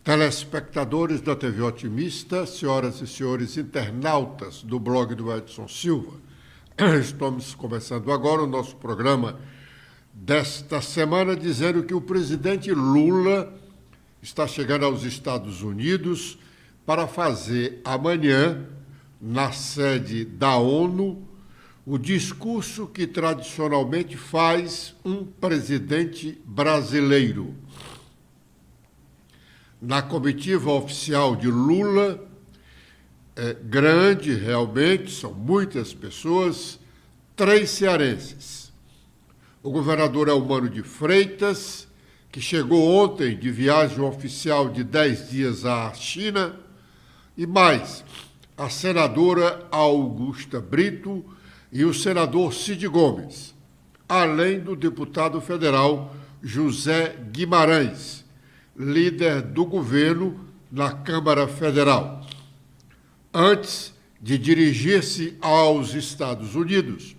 Telespectadores da TV Otimista, senhoras e senhores internautas do blog do Edson Silva, estamos começando agora o nosso programa desta semana dizendo que o presidente Lula está chegando aos Estados Unidos para fazer amanhã, na sede da ONU, o discurso que tradicionalmente faz um presidente brasileiro. Na comitiva oficial de Lula, grande realmente, são muitas pessoas, 3 cearenses. O governador Eumano de Freitas, que chegou ontem de viagem oficial de 10 dias à China, e mais, a senadora Augusta Brito e o senador Cid Gomes, além do deputado federal José Guimarães, líder do governo na Câmara Federal. Antes de dirigir-se aos Estados Unidos,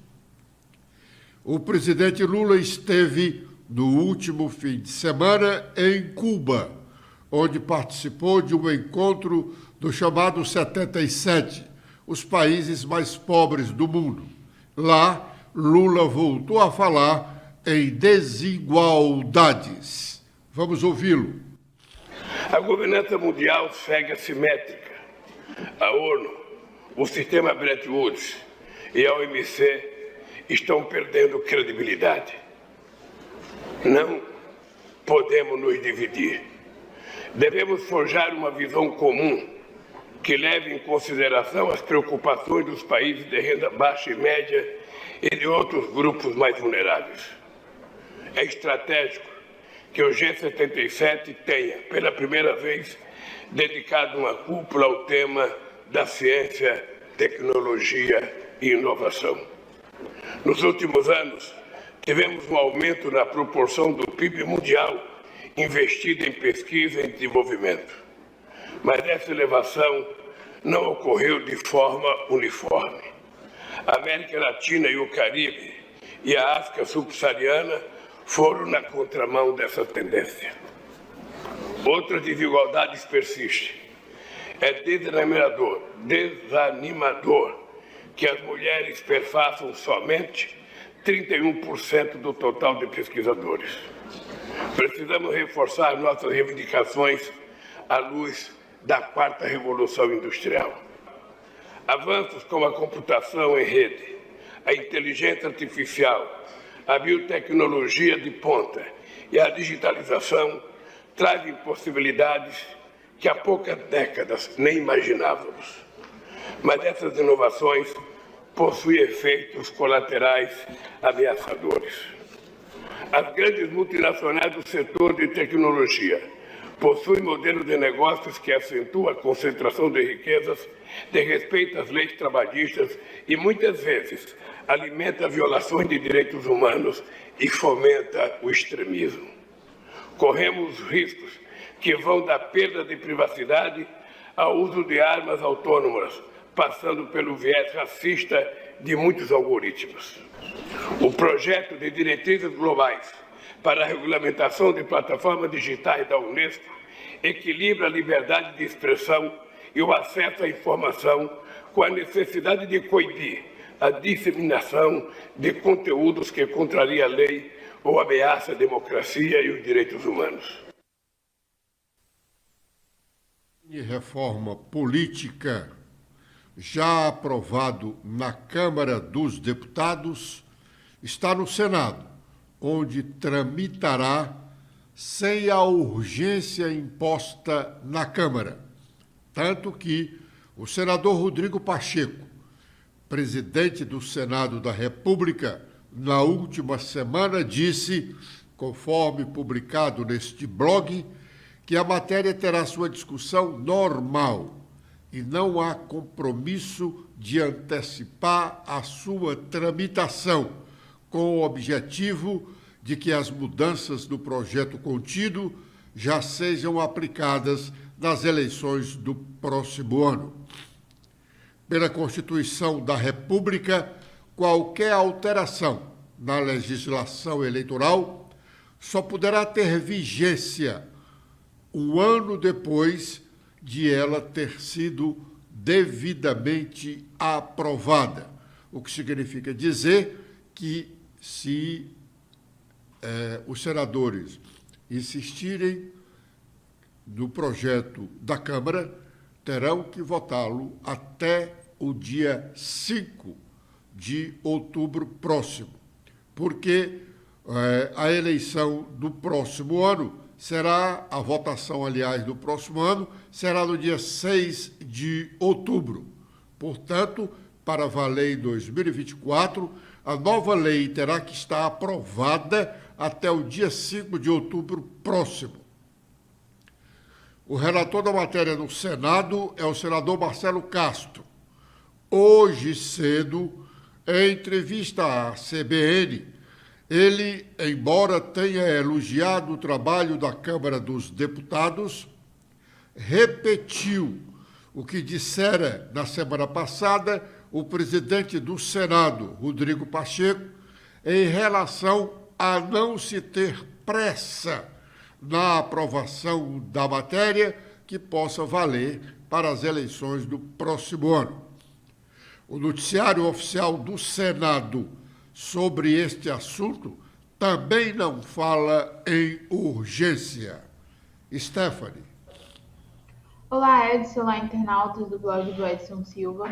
o presidente Lula esteve no último fim de semana em Cuba, onde participou de um encontro do chamado 77, os países mais pobres do mundo. Lá, Lula voltou a falar em desigualdades. Vamos ouvi-lo. A governança mundial segue assimétrica. A ONU, o sistema Bretton Woods e a OMC estão perdendo credibilidade. Não podemos nos dividir. Devemos forjar uma visão comum que leve em consideração as preocupações dos países de renda baixa e média e de outros grupos mais vulneráveis. É estratégico que o G77 tenha, pela primeira vez, dedicado uma cúpula ao tema da ciência, tecnologia e inovação. Nos últimos anos, tivemos um aumento na proporção do PIB mundial investido em pesquisa e desenvolvimento. Mas essa elevação não ocorreu de forma uniforme. A América Latina e o Caribe e a África subsaariana foram na contramão dessa tendência. Outra desigualdade persiste. É desanimador que as mulheres perfaçam somente 31% do total de pesquisadores. Precisamos reforçar nossas reivindicações à luz da 4ª Revolução Industrial. Avanços como a computação em rede, a inteligência artificial, a biotecnologia de ponta e a digitalização trazem possibilidades que há poucas décadas nem imaginávamos. Mas essas inovações possuem efeitos colaterais ameaçadores. As grandes multinacionais do setor de tecnologia possuem modelos de negócios que acentuam a concentração de riquezas, desrespeitam as leis trabalhistas e, muitas vezes, alimenta violações de direitos humanos e fomenta o extremismo. Corremos riscos que vão da perda de privacidade ao uso de armas autônomas, passando pelo viés racista de muitos algoritmos. O projeto de diretrizes globais para a regulamentação de plataformas digitais da Unesco equilibra a liberdade de expressão e o acesso à informação com a necessidade de coibir a disseminação de conteúdos que contrariam a lei ou ameaçam a democracia e os direitos humanos. Reforma política, já aprovado na Câmara dos Deputados, está no Senado, onde tramitará sem a urgência imposta na Câmara. Tanto que o senador Rodrigo Pacheco, presidente do Senado da República, na última semana disse, conforme publicado neste blog, que a matéria terá sua discussão normal e não há compromisso de antecipar a sua tramitação, com o objetivo de que as mudanças do projeto contido já sejam aplicadas nas eleições do próximo ano. Pela Constituição da República, qualquer alteração na legislação eleitoral só poderá ter vigência um ano depois de ela ter sido devidamente aprovada. O que significa dizer que, se os senadores insistirem no projeto da Câmara, terão que votá-lo até o dia 5 de outubro próximo, porque a eleição do próximo ano será, a votação, aliás, do próximo ano, será no dia 6 de outubro. Portanto, para valer em 2024, a nova lei terá que estar aprovada até o dia 5 de outubro próximo. O relator da matéria no Senado é o senador Marcelo Castro. Hoje cedo, em entrevista à CBN, ele, embora tenha elogiado o trabalho da Câmara dos Deputados, repetiu o que dissera na semana passada o presidente do Senado, Rodrigo Pacheco, em relação a não se ter pressa na aprovação da matéria que possa valer para as eleições do próximo ano. O noticiário oficial do Senado sobre este assunto também não fala em urgência. Stephanie. Olá, Edson, olá, internautas do blog do Edson Silva.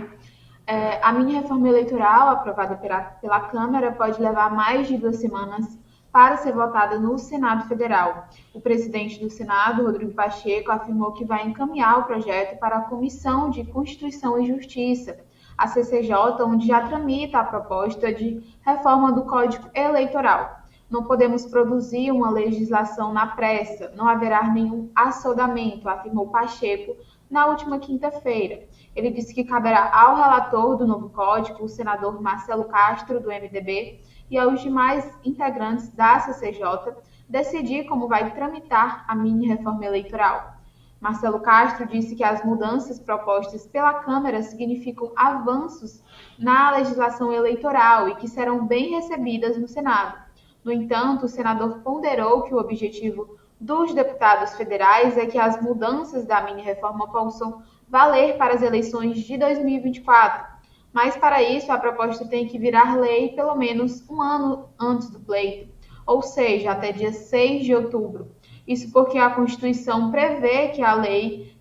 A mini-reforma eleitoral aprovada pela Câmara pode levar mais de 2 semanas para ser votada no Senado Federal. O presidente do Senado, Rodrigo Pacheco, afirmou que vai encaminhar o projeto para a Comissão de Constituição e Justiça, a CCJ, onde já tramita a proposta de reforma do Código Eleitoral. Não podemos produzir uma legislação na pressa, não haverá nenhum assodamento, afirmou Pacheco na última quinta-feira. Ele disse que caberá ao relator do novo código, o senador Marcelo Castro, do MDB, e aos demais integrantes da CCJ, decidir como vai tramitar a mini-reforma eleitoral. Marcelo Castro disse que as mudanças propostas pela Câmara significam avanços na legislação eleitoral e que serão bem recebidas no Senado. No entanto, o senador ponderou que o objetivo dos deputados federais é que as mudanças da mini-reforma possam valer para as eleições de 2024. Mas, para isso, a proposta tem que virar lei pelo menos um ano antes do pleito, ou seja, até dia 6 de outubro. Isso porque a Constituição prevê que a lei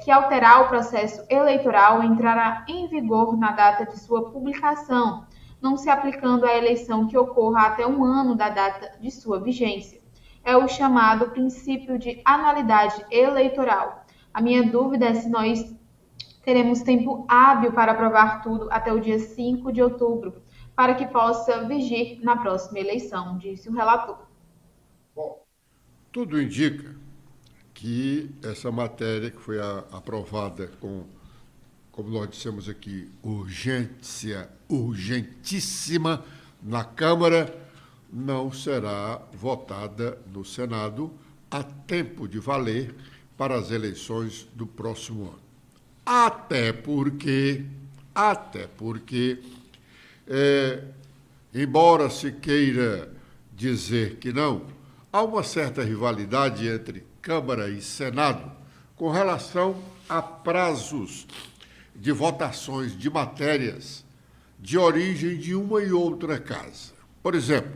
que alterar o processo eleitoral entrará em vigor na data de sua publicação, não se aplicando à eleição que ocorra até um ano da data de sua vigência. É o chamado princípio de anualidade eleitoral. A minha dúvida é se nós teremos tempo hábil para aprovar tudo até o dia 5 de outubro, para que possa vigir na próxima eleição, disse o relator. Bom, tudo indica que essa matéria que foi aprovada com, como nós dissemos aqui, urgentíssima na Câmara, não será votada no Senado a tempo de valer para as eleições do próximo ano. Até porque, embora se queira dizer que não, há uma certa rivalidade entre Câmara e Senado com relação a prazos de votações de matérias de origem de uma e outra casa. Por exemplo,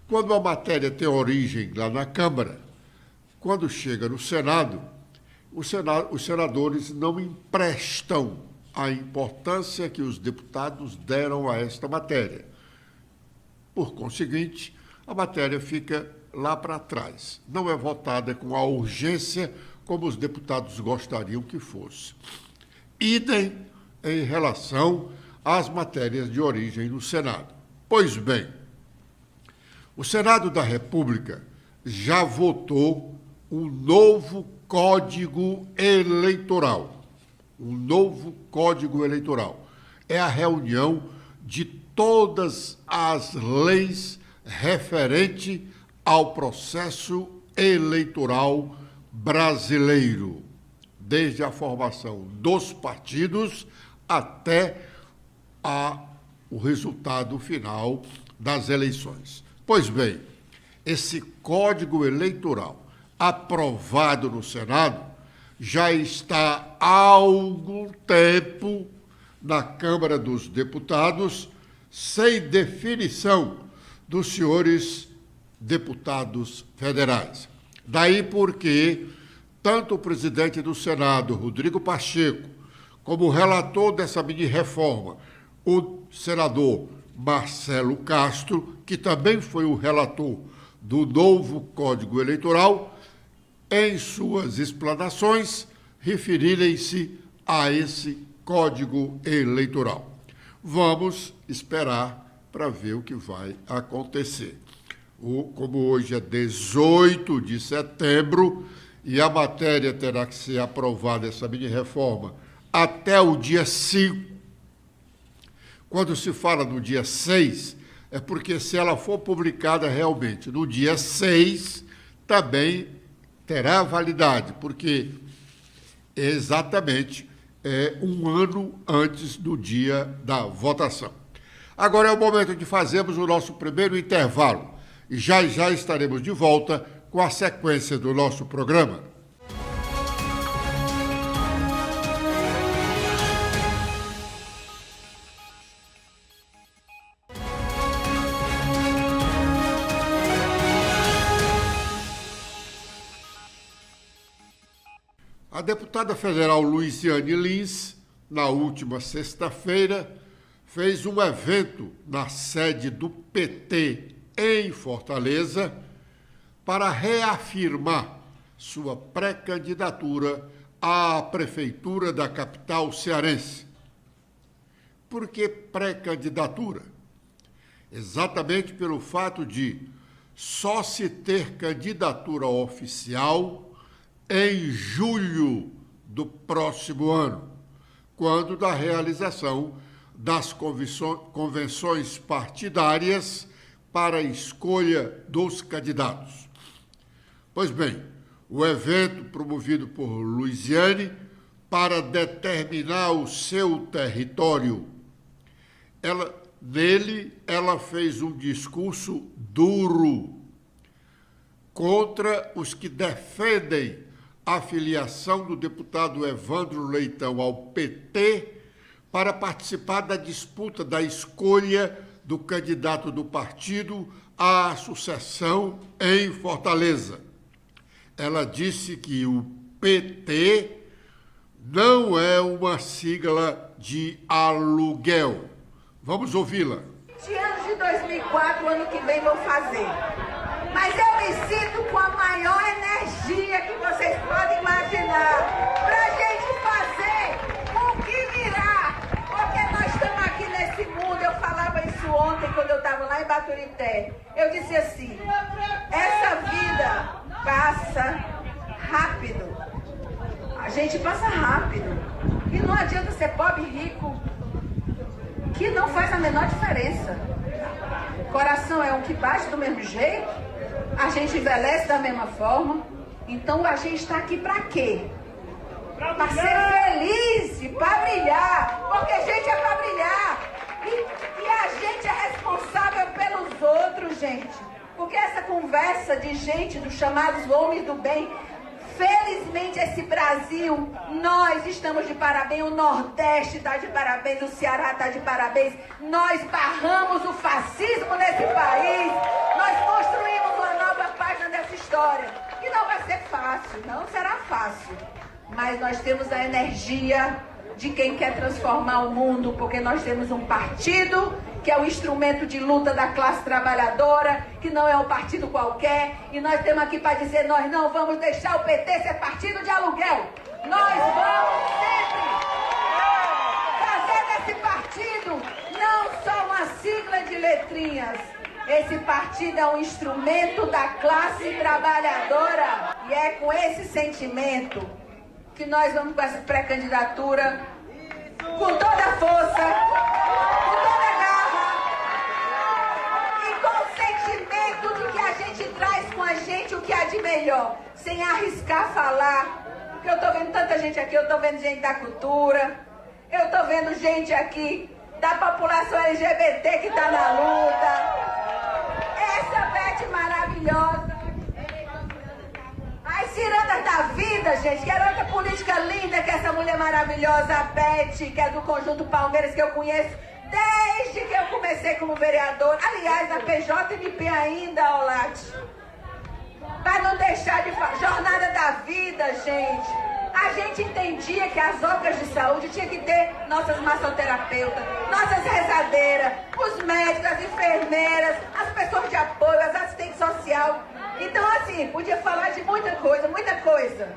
quando a matéria tem origem lá na Câmara, quando chega no Senado, os senadores não emprestam a importância que os deputados deram a esta matéria. Por conseguinte, a matéria fica lá para trás. Não é votada com a urgência como os deputados gostariam que fosse. Idem em relação às matérias de origem no Senado. Pois bem, o Senado da República já votou um novo Código Eleitoral. Um novo Código Eleitoral. É a reunião de todas as leis referente ao processo eleitoral brasileiro, desde a formação dos partidos até o resultado final das eleições. Pois bem, esse Código Eleitoral aprovado no Senado, já está há algum tempo na Câmara dos Deputados, sem definição dos senhores deputados federais. Daí porque tanto o presidente do Senado, Rodrigo Pacheco, como o relator dessa mini-reforma, o senador Marcelo Castro, que também foi o relator do novo Código Eleitoral, em suas explanações, referirem-se a esse Código Eleitoral. Vamos esperar para ver o que vai acontecer. Como hoje é 18 de setembro e a matéria terá que ser aprovada, essa mini-reforma, até o dia 5. Quando se fala no dia 6, é porque se ela for publicada realmente no dia 6, também terá validade, porque exatamente um ano antes do dia da votação. Agora é o momento de fazermos o nosso primeiro intervalo e já estaremos de volta com a sequência do nosso programa. A deputada federal Luiziane Lins, na última sexta-feira, fez um evento na sede do PT em Fortaleza para reafirmar sua pré-candidatura à prefeitura da capital cearense. Por que pré-candidatura? Exatamente pelo fato de só se ter candidatura oficial em julho do próximo ano, quando da realização das convenções partidárias para a escolha dos candidatos. Pois bem, o evento promovido por Luiziane para determinar o seu território, nele ela fez um discurso duro contra os que defendem a filiação do deputado Evandro Leitão ao PT para participar da disputa da escolha do candidato do partido à sucessão em Fortaleza. Ela disse que o PT não é uma sigla de aluguel. Vamos ouvi-la. Anos de 2004, ano que vem vou fazer. Mas eu me sinto com a maior energia que vocês podem imaginar pra gente fazer o que virá. Porque nós estamos aqui nesse mundo. Eu falava isso ontem quando eu estava lá em Baturité. Eu disse assim, essa vida passa rápido. A gente passa rápido. E não adianta ser pobre e rico, que não faz a menor diferença. Coração é um que bate do mesmo jeito, a gente envelhece da mesma forma. Então a gente está aqui para quê? Para ser feliz e para brilhar, porque a gente é para brilhar. E a gente é responsável pelos outros, gente. Porque essa conversa de gente, dos chamados homens do bem, felizmente esse Brasil, nós estamos de parabéns, o Nordeste está de parabéns, o Ceará está de parabéns. Nós barramos o fascismo nesse país, nós construímos uma nova página dessa história. E não vai ser fácil, não será fácil. Mas nós temos a energia de quem quer transformar o mundo, porque nós temos um partido que é o instrumento de luta da classe trabalhadora, que não é um partido qualquer, e nós temos aqui para dizer, nós não vamos deixar o PT ser partido de aluguel. Nós vamos sempre fazer desse partido não só uma sigla de letrinhas. Esse partido é um instrumento da classe trabalhadora. E é com esse sentimento que nós vamos com essa pré-candidatura, com toda a força, com toda a garra, e com o sentimento de que a gente traz com a gente o que há de melhor, sem arriscar falar, porque eu estou vendo tanta gente aqui, eu estou vendo gente da cultura, eu estou vendo gente aqui da população LGBT que está na luta, essa Beth maravilhosa, vida, gente. Garota política linda, que é essa mulher maravilhosa, a Beth, que é do Conjunto Palmeiras, que eu conheço desde que eu comecei como vereador. Aliás, a PJMP ainda, Olate. Para não deixar de falar. Jornada da vida, gente. A gente entendia que as obras de saúde tinha que ter nossas massoterapeutas, nossas rezadeiras, os médicos, as enfermeiras, as pessoas de apoio, as assistentes sociais. Então, assim, podia falar de muita coisa, muita coisa.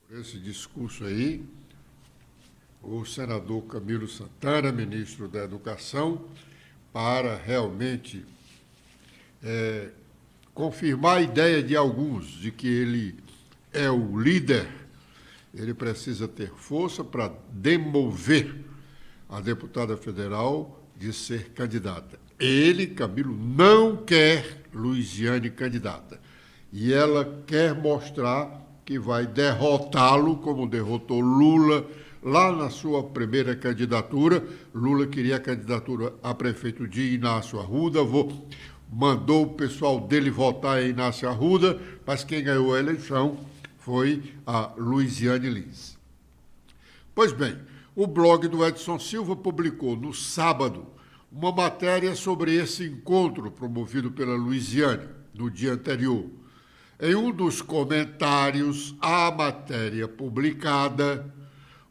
Por esse discurso aí, o senador Camilo Santana, ministro da Educação, para realmente confirmar a ideia de alguns de que ele é o líder, ele precisa ter força para demover a deputada federal de ser candidata. Ele, Camilo, não quer Luiziane candidata. E ela quer mostrar que vai derrotá-lo, como derrotou Lula lá na sua primeira candidatura. Lula queria a candidatura a prefeito de Inácio Arruda, mandou o pessoal dele votar em Inácio Arruda, mas quem ganhou a eleição foi a Luiziane Lins. Pois bem, o blog do Edson Silva publicou no sábado uma matéria sobre esse encontro promovido pela Luiziane no dia anterior. Em um dos comentários à matéria publicada,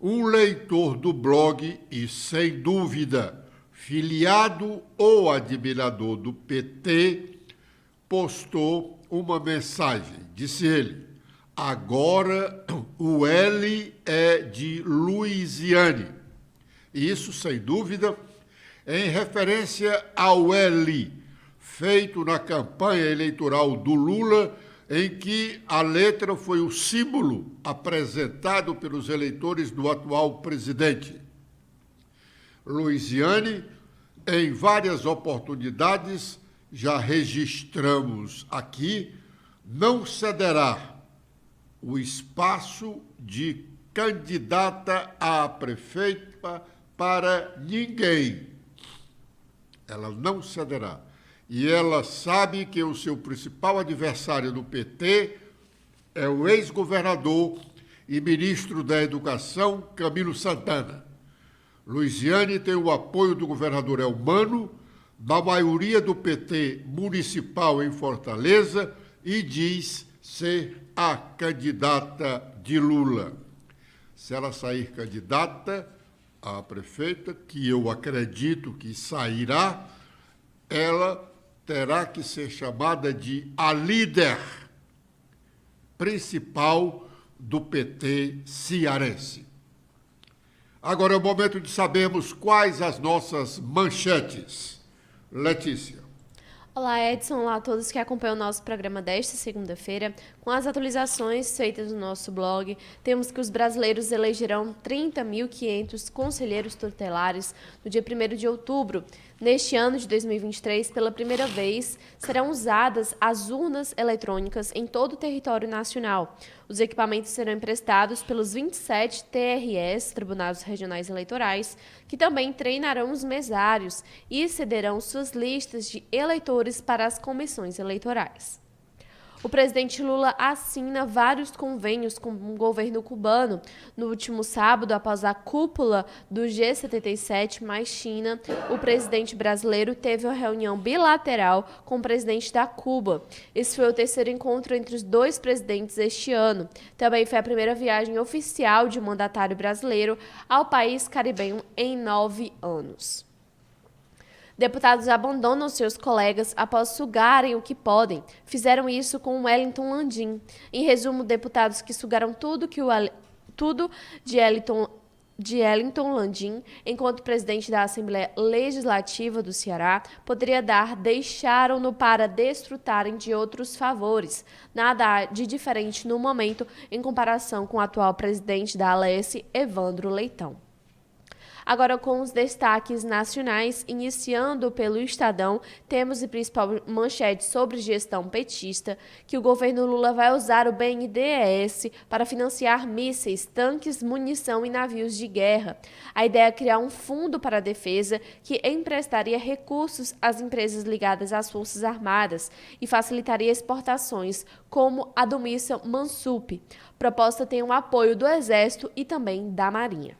um leitor do blog e, sem dúvida, filiado ou admirador do PT, postou uma mensagem. Disse ele: agora o L é de Luiziane. Isso, sem dúvida, em referência ao L feito na campanha eleitoral do Lula, em que a letra foi o símbolo apresentado pelos eleitores do atual presidente. Luiziane, em várias oportunidades, já registramos aqui, não cederá o espaço de candidata a prefeita para ninguém. Ela não cederá. E ela sabe que o seu principal adversário do PT é o ex-governador e ministro da Educação, Camilo Santana. Luiziane tem o apoio do governador Elmano, da maioria do PT municipal em Fortaleza, e diz ser a candidata de Lula. Se ela sair candidata a prefeita, que eu acredito que sairá, ela terá que ser chamada de a líder principal do PT cearense. Agora é o momento de sabermos quais as nossas manchetes. Letícia. Olá, Edson. Olá a todos que acompanham o nosso programa desta segunda-feira. Com as atualizações feitas no nosso blog, temos que os brasileiros elegerão 30.500 conselheiros tutelares no dia 1º de outubro. Neste ano de 2023, pela primeira vez, serão usadas as urnas eletrônicas em todo o território nacional. Os equipamentos serão emprestados pelos 27 TREs, Tribunais Regionais Eleitorais, que também treinarão os mesários e cederão suas listas de eleitores para as comissões eleitorais. O presidente Lula assina vários convênios com o governo cubano. No último sábado, após a cúpula do G77 mais China, o presidente brasileiro teve uma reunião bilateral com o presidente da Cuba. Esse foi o terceiro encontro entre os dois presidentes este ano. Também foi a primeira viagem oficial de um mandatário brasileiro ao país caribenho em 9 anos. Deputados abandonam seus colegas após sugarem o que podem. Fizeram isso com Wellington Landim. Em resumo, deputados que sugaram tudo de Wellington Landim, enquanto presidente da Assembleia Legislativa do Ceará, poderia dar, deixaram-no para desfrutarem de outros favores. Nada há de diferente no momento em comparação com o atual presidente da ALES, Evandro Leitão. Agora, com os destaques nacionais, iniciando pelo Estadão, temos a principal manchete sobre gestão petista, que o governo Lula vai usar o BNDES para financiar mísseis, tanques, munição e navios de guerra. A ideia é criar um fundo para a defesa que emprestaria recursos às empresas ligadas às Forças Armadas e facilitaria exportações, como a do míssil Mansup. A proposta tem o apoio do Exército e também da Marinha.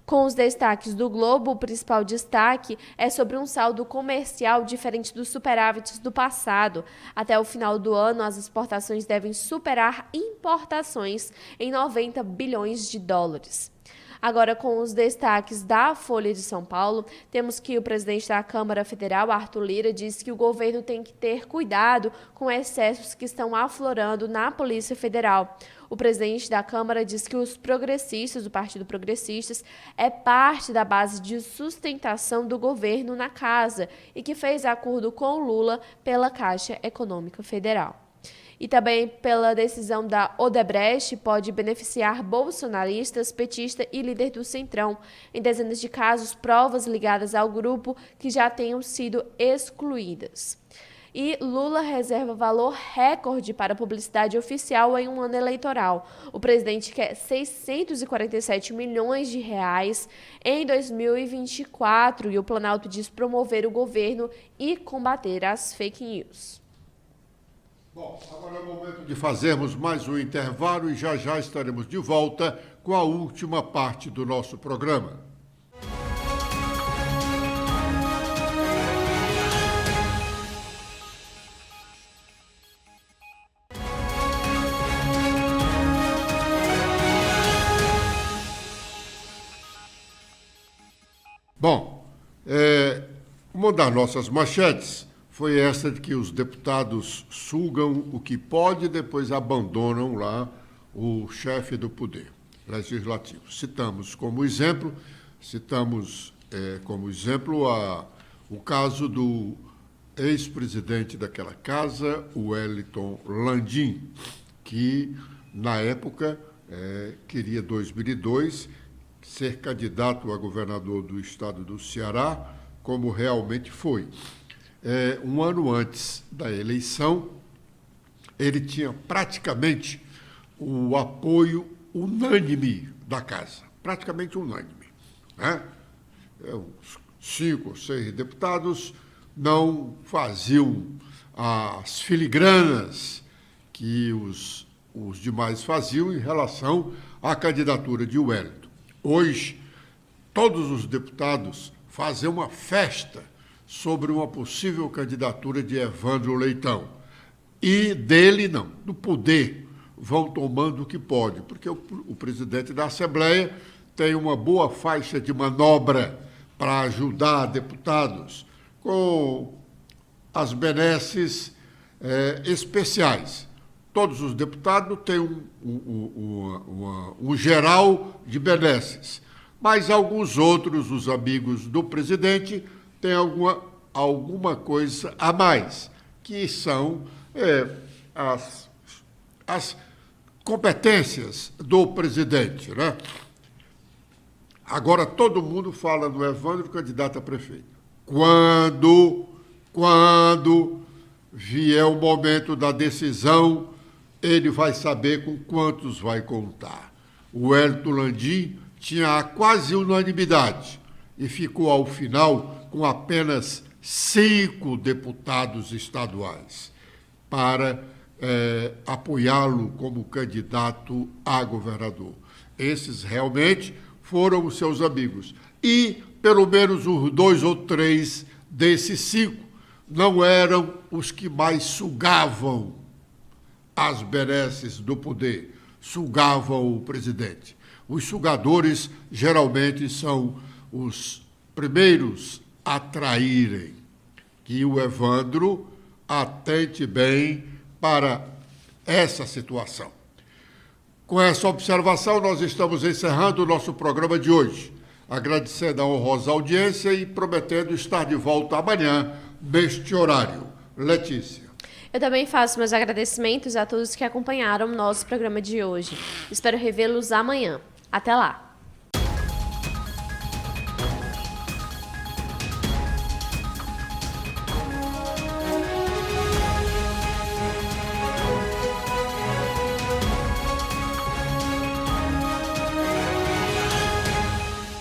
Com os destaques do Globo, o principal destaque é sobre um saldo comercial diferente dos superávites do passado. Até o final do ano, as exportações devem superar importações em 90 bilhões de dólares. Agora, com os destaques da Folha de São Paulo, temos que o presidente da Câmara Federal, Arthur Lira, disse que o governo tem que ter cuidado com excessos que estão aflorando na Polícia Federal. O presidente da Câmara disse que os progressistas, o Partido Progressistas, é parte da base de sustentação do governo na casa e que fez acordo com Lula pela Caixa Econômica Federal. E também pela decisão da Odebrecht pode beneficiar bolsonaristas, petista e líder do Centrão. Em dezenas de casos, provas ligadas ao grupo que já tenham sido excluídas. E Lula reserva valor recorde para publicidade oficial em um ano eleitoral. O presidente quer 647 milhões de reais em 2024 e o Planalto diz promover o governo e combater as fake news. Bom, agora é o momento de fazermos mais um intervalo e já estaremos de volta com a última parte do nosso programa. Bom, uma das nossas manchetes foi essa de que os deputados sugam o que pode e depois abandonam lá o chefe do poder legislativo. Citamos como exemplo o caso do ex-presidente daquela casa, o Wellington Landim, que, na época, queria, 2002, ser candidato a governador do estado do Ceará, como realmente foi. Um ano antes da eleição, ele tinha praticamente o apoio unânime da casa, praticamente unânime, né? Uns 5 ou 6 deputados não faziam as filigranas que os demais faziam em relação à candidatura de Wellington. Hoje, todos os deputados fazem uma festa sobre uma possível candidatura de Evandro Leitão. E dele, não, do poder, vão tomando o que pode, porque o presidente da Assembleia tem uma boa faixa de manobra para ajudar deputados com as benesses especiais. Todos os deputados têm um geral de benesses, mas alguns outros, os amigos do presidente, tem alguma coisa a mais, que são as competências do presidente, né? Agora, todo mundo fala do Evandro, candidato a prefeito. Quando vier o momento da decisão, ele vai saber com quantos vai contar. O Wellington Landim tinha quase unanimidade e ficou, ao final, com apenas 5 deputados estaduais para apoiá-lo como candidato a governador. Esses realmente foram os seus amigos. E, pelo menos, os 2 ou 3 desses 5 não eram os que mais sugavam as benesses do poder, sugavam o presidente. Os sugadores, geralmente, são os primeiros a traírem. Que o Evandro atente bem para essa situação. Com essa observação, nós estamos encerrando o nosso programa de hoje, agradecendo a honrosa audiência e prometendo estar de volta amanhã, neste horário. Letícia. Eu também faço meus agradecimentos a todos que acompanharam o nosso programa de hoje. Espero revê-los amanhã. Até lá!